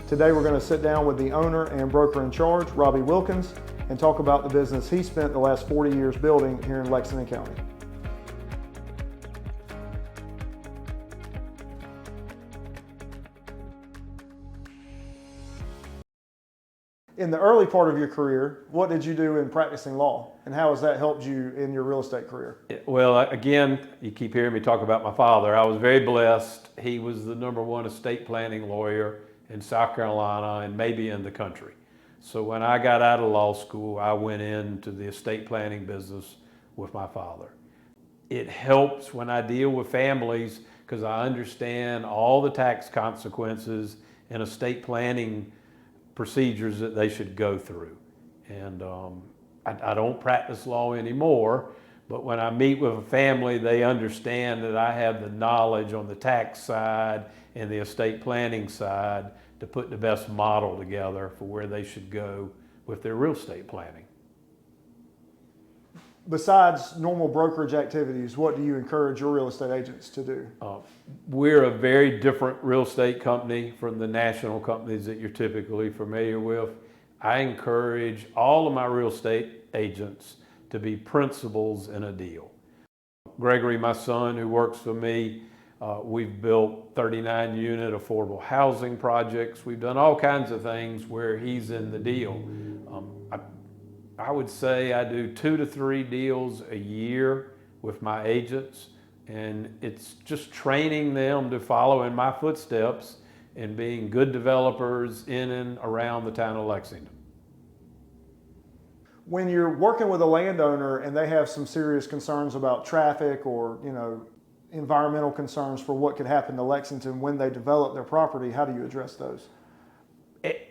Today we're going to sit down with the owner and broker in charge, Robby Wilkins, and talk about the business he spent the last 40 years building here in Lexington County. In the early part of your career, what did you do in practicing law, and how has that helped you in your real estate career? Well, again, you keep hearing me talk about my father. I was very blessed. He was the #1 estate planning lawyer in South Carolina and maybe in the country. So when I got out of law school, I went into the estate planning business with my father. It helps when I deal with families because I understand all the tax consequences and estate planning procedures that they should go through. And I don't practice law anymore, but when I meet with a family, they understand that I have the knowledge on the tax side and the estate planning side to put the best model together for where they should go with their real estate planning. Besides normal brokerage activities, what do you encourage your real estate agents to do? We're a very different real estate company from the national companies that you're typically familiar with. I encourage all of my real estate agents to be principals in a deal. Gregory, my son, who works for me, we've built 39-unit affordable housing projects. We've done all kinds of things where he's in the deal. I would say I do 2 to 3 deals a year with my agents, and it's just training them to follow in my footsteps and being good developers in and around the town of Lexington. When you're working with a landowner and they have some serious concerns about traffic or, environmental concerns for what could happen to Lexington when they develop their property, how do you address those?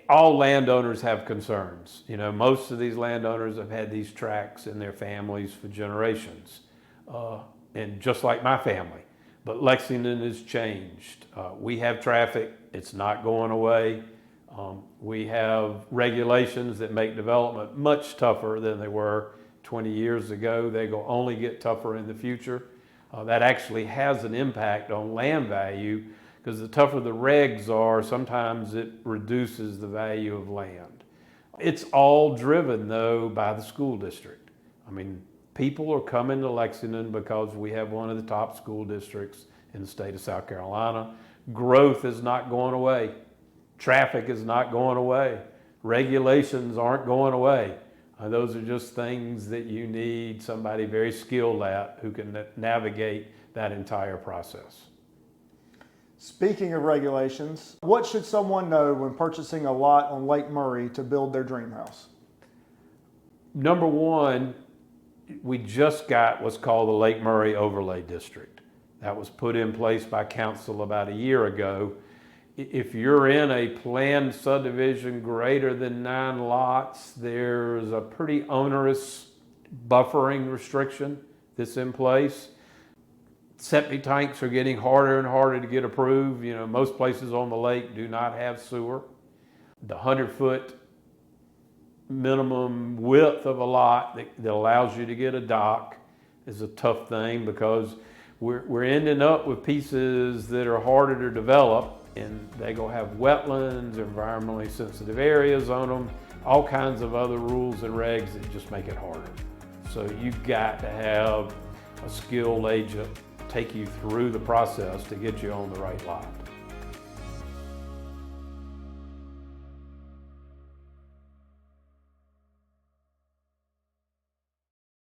All landowners have concerns. Most of these landowners have had these tracts in their families for generations, and just like my family. But Lexington has changed. We have traffic, it's not going away. We have regulations that make development much tougher than they were 20 years ago. They will only get tougher in the future. That actually has an impact on land value, because the tougher the regs are, sometimes it reduces the value of land. It's all driven, though, by the school district. People are coming to Lexington because we have one of the top school districts in the state of South Carolina. Growth is not going away. Traffic is not going away. Regulations aren't going away. Those are just things that you need somebody very skilled at who can navigate that entire process. Speaking of regulations, what should someone know when purchasing a lot on Lake Murray to build their dream house? #1, we just got what's called the Lake Murray Overlay District. That was put in place by council about a year ago. If you're in a planned subdivision greater than 9 lots, there's a pretty onerous buffering restriction that's in place. Septic tanks are getting harder and harder to get approved. Most places on the lake do not have sewer. The 100-foot minimum width of a lot that allows you to get a dock is a tough thing, because we're ending up with pieces that are harder to develop, and they're going to have wetlands, environmentally sensitive areas on them, all kinds of other rules and regs that just make it harder. So you've got to have a skilled agent take you through the process to get you on the right lot.